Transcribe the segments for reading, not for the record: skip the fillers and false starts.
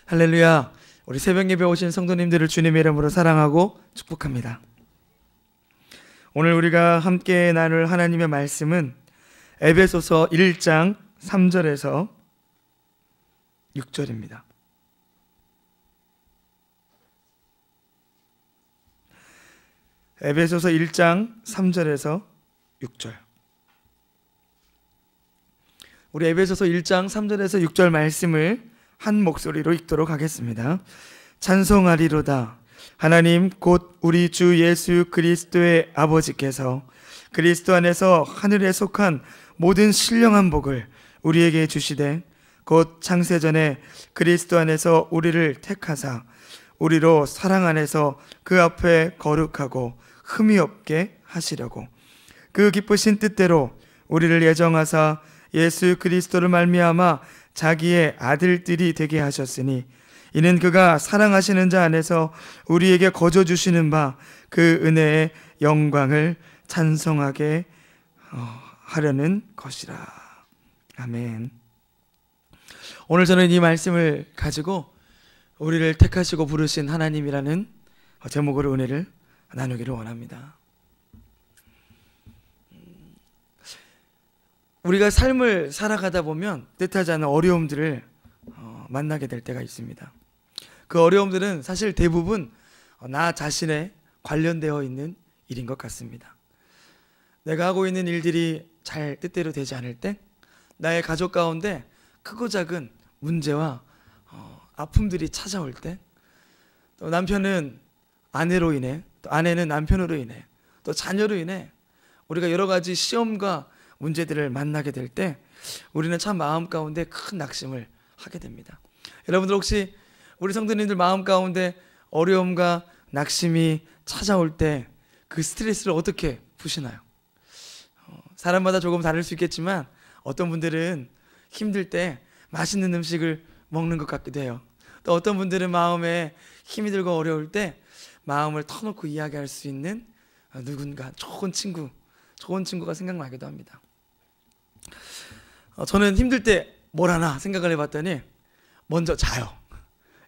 할렐루야. 우리 새벽 예배 오신 성도님들을 주님의 이름으로 사랑하고 축복합니다. 오늘 우리가 함께 나눌 하나님의 말씀은 에베소서 1장 3절에서 6절입니다. 에베소서 1장 3절에서 6절. 우리 에베소서 1장 3절에서 6절 말씀을 한 목소리로 읽도록 하겠습니다. 찬송하리로다. 하나님 곧 우리 주 예수 그리스도의 아버지께서 그리스도 안에서 하늘에 속한 모든 신령한 복을 우리에게 주시되 곧 창세전에 그리스도 안에서 우리를 택하사 우리로 사랑 안에서 그 앞에 거룩하고 흠이 없게 하시려고 그 기쁘신 뜻대로 우리를 예정하사 예수 그리스도를 말미암아 자기의 아들들이 되게 하셨으니 이는 그가 사랑하시는 자 안에서 우리에게 거저 주시는 바 그 은혜의 영광을 찬송하게 하려는 것이라. 아멘. 오늘 저는 이 말씀을 가지고 우리를 택하시고 부르신 하나님이라는 제목으로 은혜를 나누기를 원합니다. 우리가 삶을 살아가다 보면 뜻하지 않은 어려움들을 만나게 될 때가 있습니다. 그 어려움들은 사실 대부분 나 자신에 관련되어 있는 일인 것 같습니다. 내가 하고 있는 일들이 잘 뜻대로 되지 않을 때, 나의 가족 가운데 크고 작은 문제와 아픔들이 찾아올 때, 또 남편은 아내로 인해, 또 아내는 남편으로 인해, 또 자녀로 인해 우리가 여러 가지 시험과 문제들을 만나게 될 때 우리는 참 마음 가운데 큰 낙심을 하게 됩니다. 여러분들 혹시 우리 성도님들 마음 가운데 어려움과 낙심이 찾아올 때 그 스트레스를 어떻게 푸시나요? 사람마다 조금 다를 수 있겠지만 어떤 분들은 힘들 때 맛있는 음식을 먹는 것 같기도 해요. 또 어떤 분들은 마음에 힘이 들고 어려울 때 마음을 터놓고 이야기할 수 있는 누군가 좋은 친구가 생각나기도 합니다. 저는 힘들 때 뭘 하나 생각을 해봤더니 먼저 자요.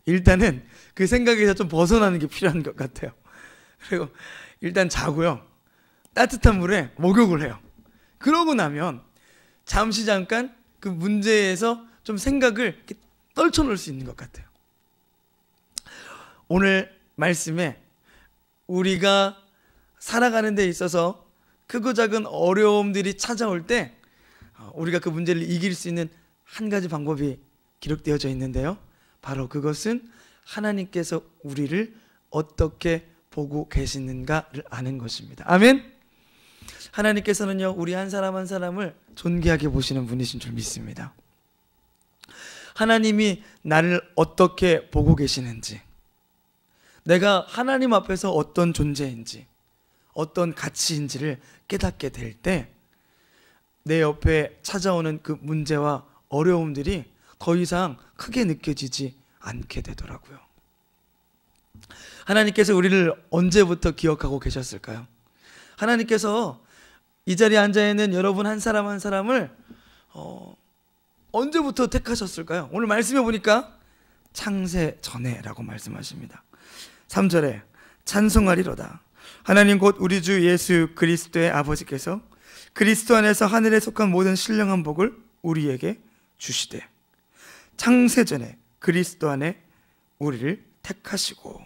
일단은 그 생각에서 좀 벗어나는 게 필요한 것 같아요. 그리고 일단 자고요, 따뜻한 물에 목욕을 해요. 그러고 나면 잠시 잠깐 그 문제에서 좀 생각을 이렇게 떨쳐놓을 수 있는 것 같아요. 오늘 말씀에 우리가 살아가는 데 있어서 크고 작은 어려움들이 찾아올 때 우리가 그 문제를 이길 수 있는 한 가지 방법이 기록되어져 있는데요, 바로 그것은 하나님께서 우리를 어떻게 보고 계시는가를 아는 것입니다. 아멘. 하나님께서는요, 우리 한 사람 한 사람을 존귀하게 보시는 분이신 줄 믿습니다. 하나님이 나를 어떻게 보고 계시는지, 내가 하나님 앞에서 어떤 존재인지, 어떤 가치인지를 깨닫게 될 때 내 옆에 찾아오는 그 문제와 어려움들이 더 이상 크게 느껴지지 않게 되더라고요. 하나님께서 우리를 언제부터 기억하고 계셨을까요? 하나님께서 이 자리에 앉아있는 여러분 한 사람 한 사람을 언제부터 택하셨을까요? 오늘 말씀해 보니까 창세 전에라고 말씀하십니다. 3절에 찬송하리로다. 하나님 곧 우리 주 예수 그리스도의 아버지께서 그리스도 안에서 하늘에 속한 모든 신령한 복을 우리에게 주시되 창세전에 그리스도 안에 우리를 택하시고,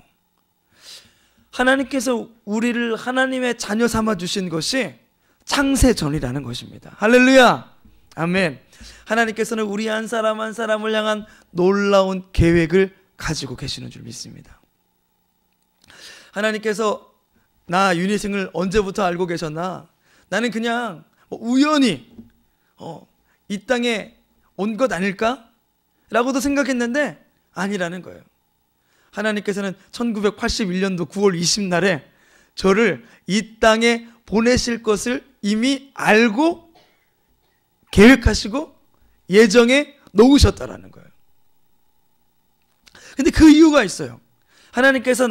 하나님께서 우리를 하나님의 자녀 삼아 주신 것이 창세전이라는 것입니다. 할렐루야. 아멘. 하나님께서는 우리 한 사람 한 사람을 향한 놀라운 계획을 가지고 계시는 줄 믿습니다. 하나님께서 나 윤희승을 언제부터 알고 계셨나? 나는 그냥 우연히 이 땅에 온 것 아닐까? 라고도 생각했는데 아니라는 거예요. 하나님께서는 1981년도 9월 20날에 저를 이 땅에 보내실 것을 이미 알고 계획하시고 예정해 놓으셨다라는 거예요. 근데 그 이유가 있어요. 하나님께서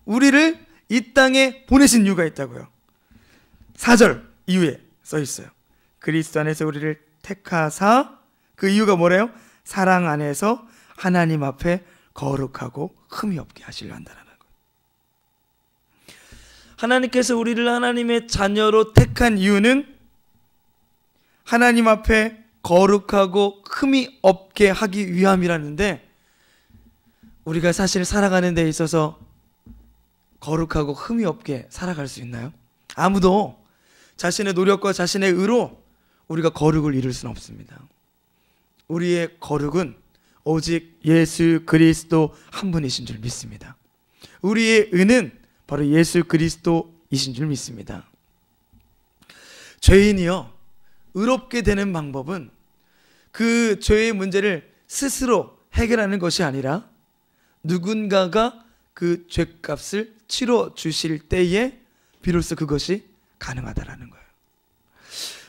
우리를 이 땅에 보내신 이유가 있다고요. 4절 이후에 써 있어요. 그리스도 안에서 우리를 택하사, 그 이유가 뭐래요? 사랑 안에서 하나님 앞에 거룩하고 흠이 없게 하시려 한다는 거예요. 하나님께서 우리를 하나님의 자녀로 택한 이유는 하나님 앞에 거룩하고 흠이 없게 하기 위함이라는데, 우리가 사실 살아가는 데 있어서 거룩하고 흠이 없게 살아갈 수 있나요? 아무도 자신의 노력과 자신의 의로 우리가 거룩을 이룰 수는 없습니다. 우리의 거룩은 오직 예수 그리스도 한 분이신 줄 믿습니다. 우리의 의는 바로 예수 그리스도이신 줄 믿습니다. 죄인이요, 의롭게 되는 방법은 그 죄의 문제를 스스로 해결하는 것이 아니라 누군가가 그 죄값을 치러 주실 때에 비로소 그것이 가능하다라는 거예요.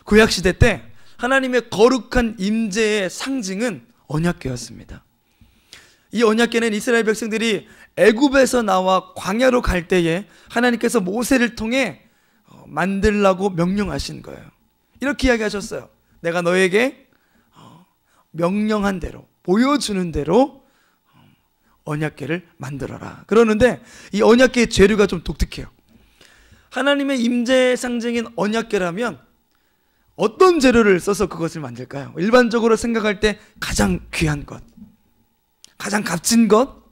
구약시대 때 하나님의 거룩한 임재의 상징은 언약궤였습니다. 이 언약궤는 이스라엘 백성들이 애굽에서 나와 광야로 갈 때에 하나님께서 모세를 통해 만들라고 명령하신 거예요. 이렇게 이야기하셨어요. 내가 너에게 명령한 대로, 보여주는 대로 언약궤를 만들어라. 그러는데 이 언약궤의 재료가 좀 독특해요. 하나님의 임재의 상징인 언약궤라면 어떤 재료를 써서 그것을 만들까요? 일반적으로 생각할 때 가장 귀한 것, 가장 값진 것,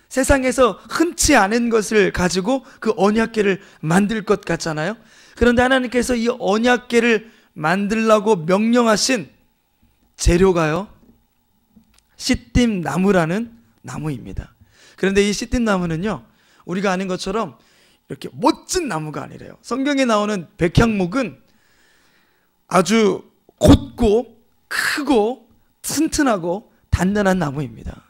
세상에서 흔치 않은 것을 가지고 그 언약궤를 만들 것 같잖아요. 그런데 하나님께서 이 언약궤를 만들라고 명령하신 재료가요, 시띠임 나무라는 나무입니다. 그런데 이 시띠임 나무는요, 우리가 아는 것처럼 이렇게 멋진 나무가 아니래요. 성경에 나오는 백향목은 아주 곧고 크고 튼튼하고 단단한 나무입니다.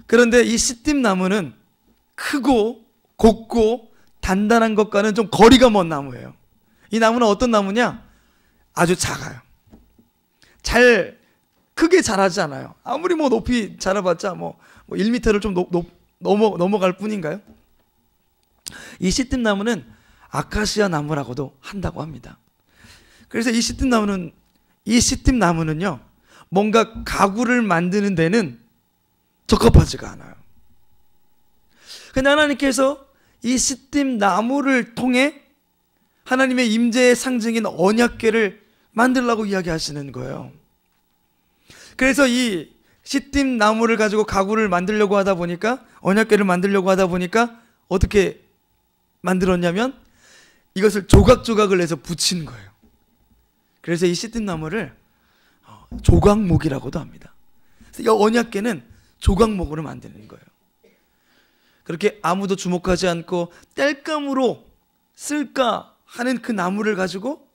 그런데 이 시띠임 나무는 크고 곧고 단단한 것과는 좀 거리가 먼 나무예요. 이 나무는 어떤 나무냐? 아주 작아요. 크게 자라지 않아요. 아무리 높이 자라봤자 1m를 좀 넘어갈 뿐인가요? 이 시띠임 나무는 아카시아 나무라고도 한다고 합니다. 그래서 이 시띠임 나무는요, 뭔가 가구를 만드는 데는 적합하지가 않아요. 근데 하나님께서 이 시띠임 나무를 통해 하나님의 임재의 상징인 언약궤를 만들라고 이야기하시는 거예요. 그래서 이 시띠임 나무를 가지고 가구를 만들려고 하다 보니까, 언약궤를 만들려고 하다 보니까 어떻게 만들었냐면 이것을 조각조각을 해서 붙인 거예요. 그래서 이 시띠임 나무를 조각목이라고도 합니다. 그래서 이 언약궤는 조각목으로 만드는 거예요. 그렇게 아무도 주목하지 않고 땔감으로 쓸까 하는 그 나무를 가지고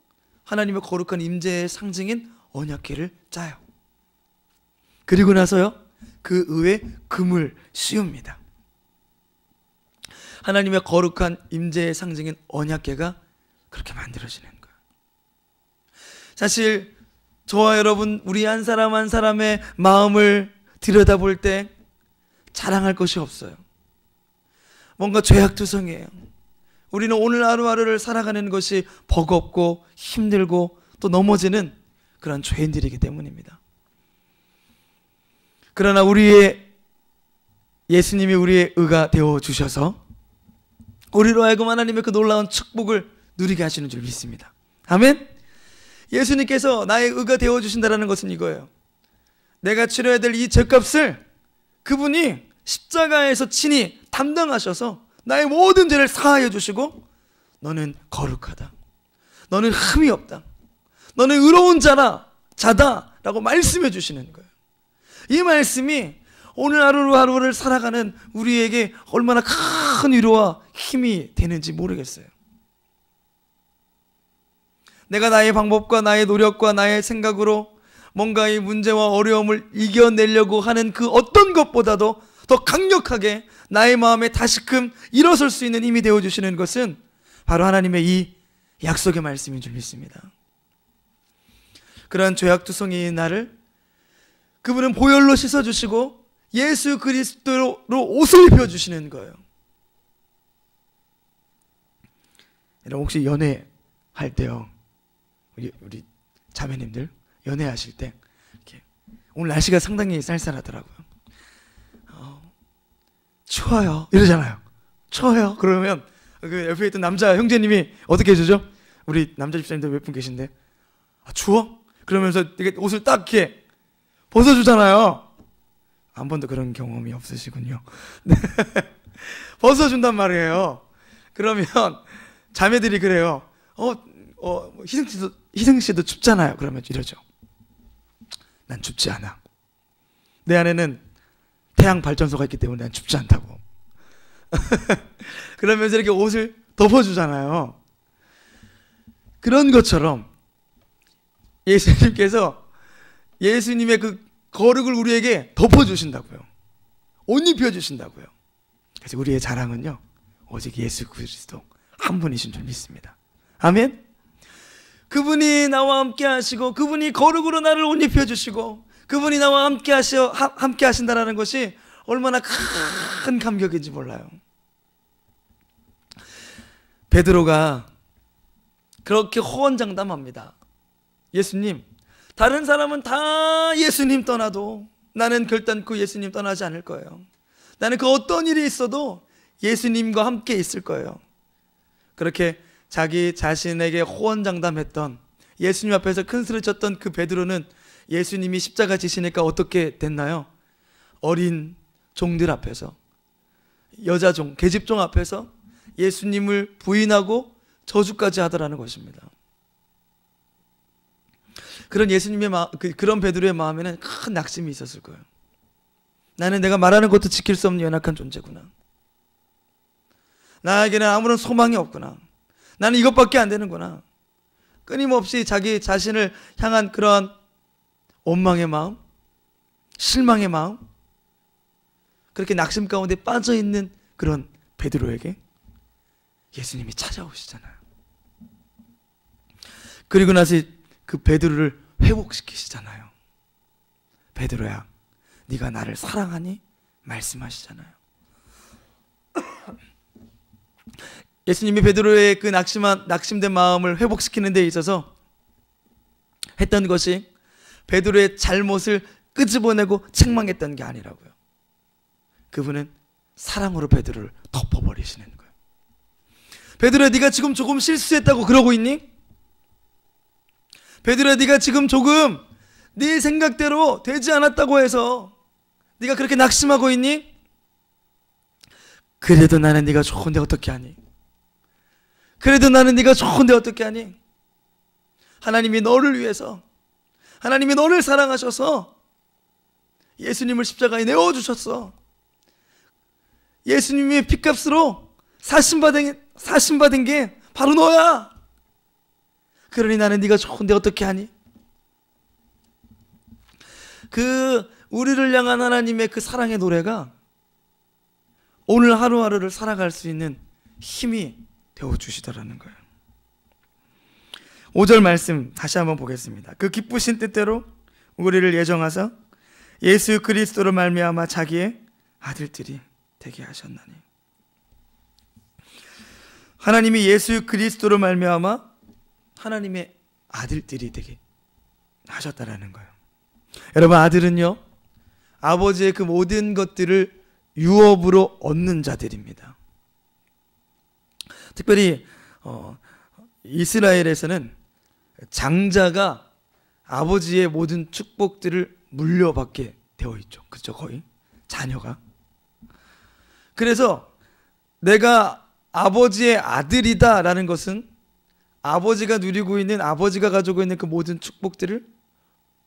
하나님의 거룩한 임재의 상징인 언약궤를 짜요. 그리고 나서요, 그 위에 금을 씌웁니다. 하나님의 거룩한 임재의 상징인 언약궤가 그렇게 만들어지는 거예요. 사실 저와 여러분, 우리 한 사람 한 사람의 마음을 들여다볼 때 자랑할 것이 없어요. 뭔가 죄악투성이에요. 우리는 오늘 하루하루를 살아가는 것이 버겁고 힘들고 또 넘어지는 그런 죄인들이기 때문입니다. 그러나 예수님이 우리의 의가 되어주셔서 우리로 하여금 하나님의 그 놀라운 축복을 누리게 하시는 줄 믿습니다. 아멘. 예수님께서 나의 의가 되어주신다는 것은 이거예요. 내가 치러야 될 이 죄값을 그분이 십자가에서 친히 담당하셔서 나의 모든 죄를 사하여 주시고, 너는 거룩하다, 너는 흠이 없다, 너는 의로운 자다라고 말씀해 주시는 거예요. 이 말씀이 오늘 하루하루를 살아가는 우리에게 얼마나 큰 위로와 힘이 되는지 모르겠어요. 내가 나의 방법과 나의 노력과 나의 생각으로 뭔가 이 문제와 어려움을 이겨내려고 하는 그 어떤 것보다도 더 강력하게 나의 마음에 다시금 일어설 수 있는 힘이 되어주시는 것은 바로 하나님의 이 약속의 말씀인 줄 믿습니다. 그러한 죄악투성이인 나를 그분은 보혈로 씻어주시고 예수 그리스도로 옷을 입혀주시는 거예요. 여러분, 혹시 연애할 때요, 우리 자매님들 연애하실 때 이렇게, 오늘 날씨가 상당히 쌀쌀하더라고요. 추워요 이러잖아요. 추워요. 그러면 그 옆에 있던 남자 형제님이 어떻게 해주죠? 우리 남자 집사님들 몇 분 계신데, 아, 추워? 그러면서 이렇게 옷을 딱 이렇게 벗어주잖아요. 한 번도 그런 경험이 없으시군요. 네. 벗어준단 말이에요. 그러면 자매들이 그래요. 희승씨도 춥잖아요. 그러면 이러죠. 난 춥지 않아. 내 안에는 태양 발전소가 있기 때문에 난 춥지 않다고. 그러면서 이렇게 옷을 덮어주잖아요. 그런 것처럼 예수님께서 예수님의 그 거룩을 우리에게 덮어주신다고요. 옷 입혀주신다고요. 그래서 우리의 자랑은요, 오직 예수 그리스도 한 분이신 줄 믿습니다. 아멘. 그분이 나와 함께 하시고, 그분이 거룩으로 나를 옷 입혀주시고, 그분이 나와 함께 하신다는 것이 얼마나 큰 감격인지 몰라요. 베드로가 그렇게 호언장담합니다. 예수님, 다른 사람은 다 예수님 떠나도 나는 결단코 예수님 떠나지 않을 거예요. 나는 그 어떤 일이 있어도 예수님과 함께 있을 거예요. 그렇게 자기 자신에게 호언장담했던, 예수님 앞에서 큰 소리 쳤던 그 베드로는 예수님이 십자가 지시니까 어떻게 됐나요? 어린 종들 앞에서, 여자종, 계집종 앞에서 예수님을 부인하고 저주까지 하더라는 것입니다. 그런 예수님의 그런 베드로의 마음에는 큰 낙심이 있었을 거예요. 나는 내가 말하는 것도 지킬 수 없는 연약한 존재구나. 나에게는 아무런 소망이 없구나. 나는 이것밖에 안 되는구나. 끊임없이 자기 자신을 향한 그러한 원망의 마음, 실망의 마음, 그렇게 낙심 가운데 빠져있는 그런 베드로에게 예수님이 찾아오시잖아요. 그리고 나서 그 베드로를 회복시키시잖아요. 베드로야, 네가 나를 사랑하니? 말씀하시잖아요. 예수님이 베드로의 그 낙심된 마음을 회복시키는 데 있어서 했던 것이 베드로의 잘못을 끄집어내고 책망했던 게 아니라고요. 그분은 사랑으로 베드로를 덮어버리시는 거예요. 베드로야, 네가 지금 조금 실수했다고 그러고 있니? 베드로야, 네가 지금 조금 네 생각대로 되지 않았다고 해서 네가 그렇게 낙심하고 있니? 그래도 나는 네가 좋은데 어떻게 하니? 그래도 나는 네가 좋은데 어떻게 하니? 하나님이 너를 위해서, 하나님이 너를 사랑하셔서 예수님을 십자가에 내어주셨어. 예수님의 피값으로 사심받은 게 바로 너야. 그러니 나는 네가 좋은데 어떻게 하니? 그 우리를 향한 하나님의 그 사랑의 노래가 오늘 하루하루를 살아갈 수 있는 힘이 되어주시더라는 거예요. 5절 말씀 다시 한번 보겠습니다. 그 기쁘신 뜻대로 우리를 예정하사 예수 그리스도로 말미암아 자기의 아들들이 되게 하셨나니. 하나님이 예수 그리스도로 말미암아 하나님의 아들들이 되게 하셨다라는 거예요. 여러분, 아들은요, 아버지의 그 모든 것들을 유업으로 얻는 자들입니다. 특별히 이스라엘에서는 장자가 아버지의 모든 축복들을 물려받게 되어 있죠. 그렇죠? 거의 자녀가. 그래서 내가 아버지의 아들이다라는 것은 아버지가 누리고 있는, 아버지가 가지고 있는 그 모든 축복들을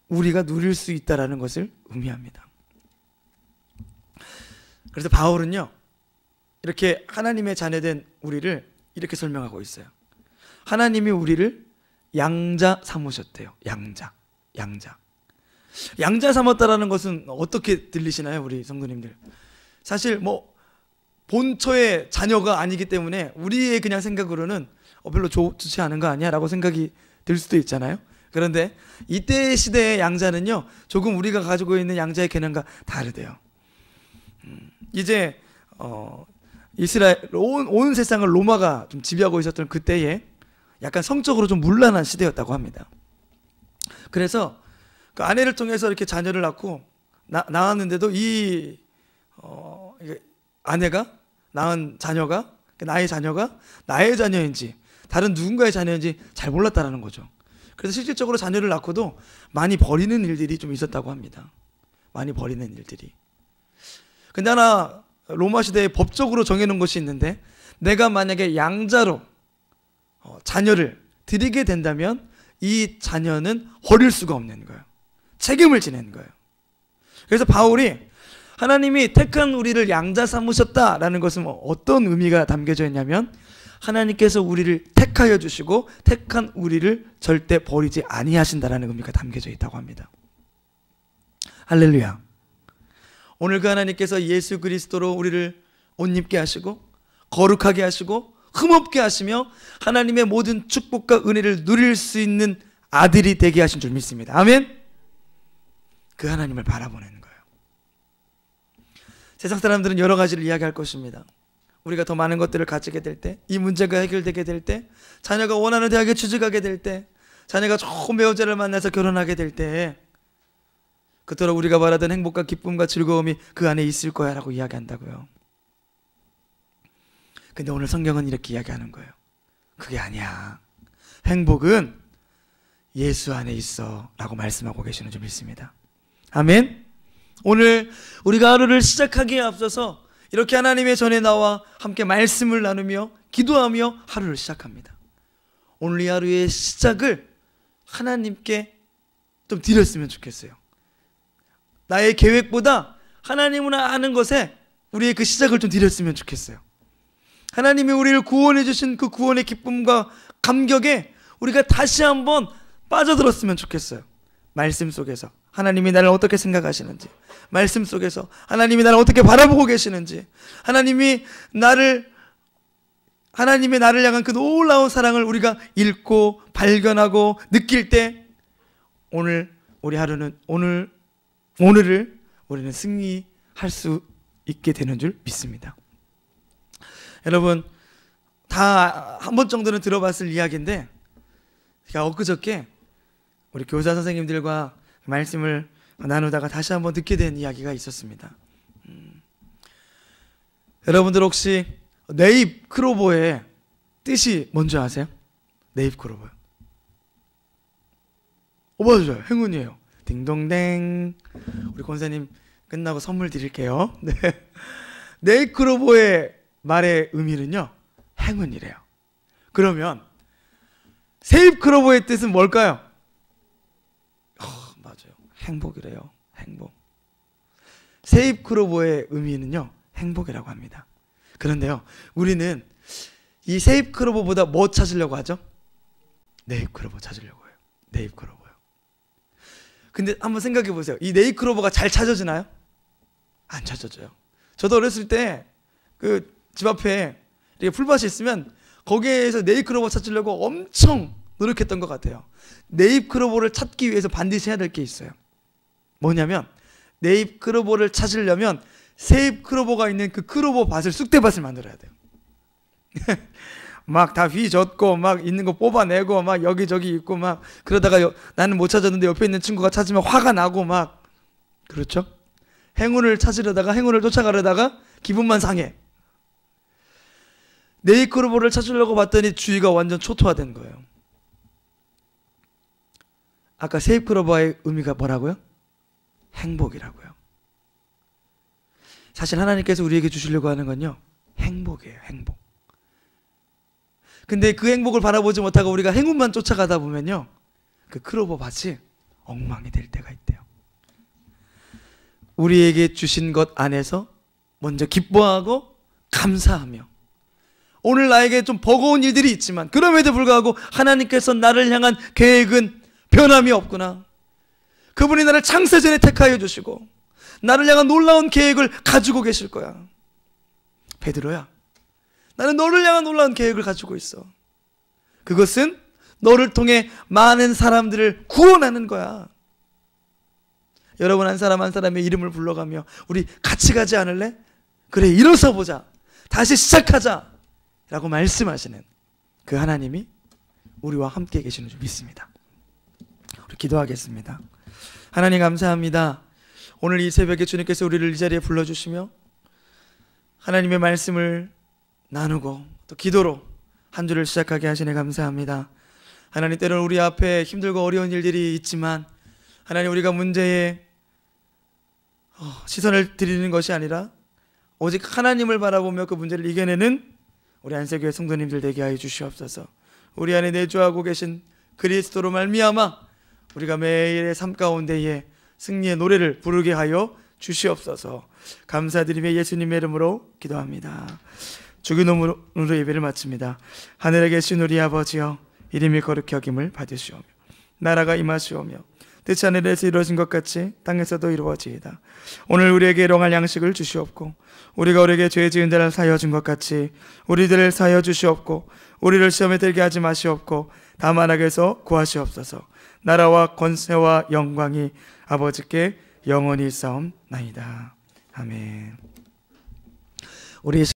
우리가 누릴 수 있다라는 것을 의미합니다. 그래서 바울은요, 이렇게 하나님의 자녀된 우리를 이렇게 설명하고 있어요. 하나님이 우리를 양자 삼으셨대요. 양자 삼았다라는 것은 어떻게 들리시나요, 우리 성도님들? 사실 뭐 본처의 자녀가 아니기 때문에 우리의 그냥 생각으로는 별로 좋지 않은 거 아니야? 라고 생각이 들 수도 있잖아요. 그런데 이때 시대의 양자는요, 조금 우리가 가지고 있는 양자의 개념과 다르대요. 이제 이스라엘 온 세상을 로마가 좀 지배하고 있었던 그때에 약간 성적으로 좀 문란한 시대였다고 합니다. 그래서 그 아내를 통해서 이렇게 자녀를 낳고 나왔는데도 이 아내가 낳은 자녀가 나의 자녀가 나의 자녀인지 다른 누군가의 자녀인지 잘 몰랐다라는 거죠. 그래서 실질적으로 자녀를 낳고도 많이 버리는 일들이 좀 있었다고 합니다. 많이 버리는 일들이. 근데 하나 로마 시대에 법적으로 정해놓은 것이 있는데, 내가 만약에 양자로 자녀를 드리게 된다면 이 자녀는 버릴 수가 없는 거예요. 책임을 지는 거예요. 그래서 바울이 하나님이 택한 우리를 양자 삼으셨다라는 것은 어떤 의미가 담겨져 있냐면, 하나님께서 우리를 택하여 주시고 택한 우리를 절대 버리지 아니하신다라는 의미가 담겨져 있다고 합니다. 할렐루야. 오늘 그 하나님께서 예수 그리스도로 우리를 옷 입게 하시고 거룩하게 하시고 흠없게 하시며 하나님의 모든 축복과 은혜를 누릴 수 있는 아들이 되게 하신 줄 믿습니다. 아멘. 그 하나님을 바라보는 거예요. 세상 사람들은 여러 가지를 이야기할 것입니다. 우리가 더 많은 것들을 가지게 될 때, 이 문제가 해결되게 될 때, 자녀가 원하는 대학에 취직하게 될 때, 자녀가 좋은 배우자를 만나서 결혼하게 될 때, 그토록 우리가 바라던 행복과 기쁨과 즐거움이 그 안에 있을 거야 라고 이야기한다고요. 근데 오늘 성경은 이렇게 이야기하는 거예요. 그게 아니야. 행복은 예수 안에 있어 라고 말씀하고 계시는 줄 믿습니다. 아멘. 오늘 우리가 하루를 시작하기에 앞서서 이렇게 하나님의 전에 나와 함께 말씀을 나누며 기도하며 하루를 시작합니다. 오늘 이 하루의 시작을 하나님께 좀 드렸으면 좋겠어요. 나의 계획보다 하나님을 아는 것에 우리의 그 시작을 좀 드렸으면 좋겠어요. 하나님이 우리를 구원해 주신 그 구원의 기쁨과 감격에 우리가 다시 한번 빠져들었으면 좋겠어요. 말씀 속에서 하나님이 나를 어떻게 생각하시는지, 말씀 속에서 하나님이 나를 어떻게 바라보고 계시는지, 하나님의 나를 향한 그 놀라운 사랑을 우리가 읽고 발견하고 느낄 때, 오늘 우리 하루는 오늘을 우리는 승리할 수 있게 되는 줄 믿습니다. 여러분, 다 한 번 정도는 들어봤을 이야기인데, 제가 엊그저께 우리 교사 선생님들과 말씀을 나누다가 다시 한번 듣게 된 이야기가 있었습니다. 여러분들 혹시 네잎크로버의 뜻이 뭔지 아세요? 네잎크로버. 맞아요. 행운이에요. 딩동댕. 우리 권사님 끝나고 선물 드릴게요. 네. 네잎크로버의 말의 의미는요, 행운이래요. 그러면 세잎크로버의 뜻은 뭘까요? 맞아요. 행복이래요. 행복. 세잎크로버의 의미는요, 행복이라고 합니다. 그런데요, 우리는 이 세잎크로버보다 뭐 찾으려고 하죠? 네잎크로버 찾으려고 해요. 네잎크로버요. 근데 한번 생각해 보세요. 이 네잎크로버가 잘 찾아지나요? 안 찾아져요. 저도 어렸을 때 그 집 앞에 이렇게 풀밭이 있으면 거기에서 네잎크로버 찾으려고 엄청 노력했던 것 같아요. 네잎크로버를 찾기 위해서 반드시 해야 될 게 있어요. 뭐냐면, 네잎크로버를 찾으려면 세잎크로버가 있는 그 크로버 밭을, 쑥대밭을 만들어야 돼요. 막 다 휘젓고 막 있는 거 뽑아내고 막 여기저기 있고 막 그러다가 나는 못 찾았는데 옆에 있는 친구가 찾으면 화가 나고 막, 그렇죠? 행운을 찾으려다가, 행운을 쫓아가려다가 기분만 상해. 네잎크로버를 찾으려고 봤더니 주위가 완전 초토화된 거예요. 아까 세잎크로버의 의미가 뭐라고요? 행복이라고요. 사실 하나님께서 우리에게 주시려고 하는 건요, 행복이에요. 행복. 근데 그 행복을 바라보지 못하고 우리가 행운만 쫓아가다 보면요, 그 크로버 밭이 엉망이 될 때가 있대요. 우리에게 주신 것 안에서 먼저 기뻐하고 감사하며, 오늘 나에게 좀 버거운 일들이 있지만 그럼에도 불구하고 하나님께서 나를 향한 계획은 변함이 없구나. 그분이 나를 창세전에 택하여 주시고 나를 향한 놀라운 계획을 가지고 계실 거야. 베드로야, 나는 너를 향한 놀라운 계획을 가지고 있어. 그것은 너를 통해 많은 사람들을 구원하는 거야. 여러분, 한 사람 한 사람의 이름을 불러가며 우리 같이 가지 않을래? 그래, 일어서 보자. 다시 시작하자. 라고 말씀하시는 그 하나님이 우리와 함께 계시는 줄 믿습니다. 우리 기도하겠습니다. 하나님 감사합니다. 오늘 이 새벽에 주님께서 우리를 이 자리에 불러주시며 하나님의 말씀을 나누고 또 기도로 한 주를 시작하게 하시네 감사합니다. 하나님, 때로는 우리 앞에 힘들고 어려운 일들이 있지만 하나님, 우리가 문제에 시선을 드리는 것이 아니라 오직 하나님을 바라보며 그 문제를 이겨내는 우리 안세교회 성도님들 되게 하여 주시옵소서. 우리 안에 내주하고 계신 그리스도로 말미암아 우리가 매일의 삶 가운데에 승리의 노래를 부르게 하여 주시옵소서. 감사드리며 예수님의 이름으로 기도합니다. 주기도문으로 예배를 마칩니다. 하늘에 계신 우리 아버지여, 이름이 거룩히 여김을 받으시오며 나라가 임하시오며 뜻이 하늘에서 이루어진 것 같이 땅에서도 이루어지이다. 오늘 우리에게 일용할 양식을 주시옵고 우리가 우리에게 죄 지은 자를 사하여 준 것 같이 우리들을 사하여 주시옵고 우리를 시험에 들게 하지 마시옵고 다만 악에서 구하시옵소서. 나라와 권세와 영광이 아버지께 영원히 있사옵나이다. 아멘. 우리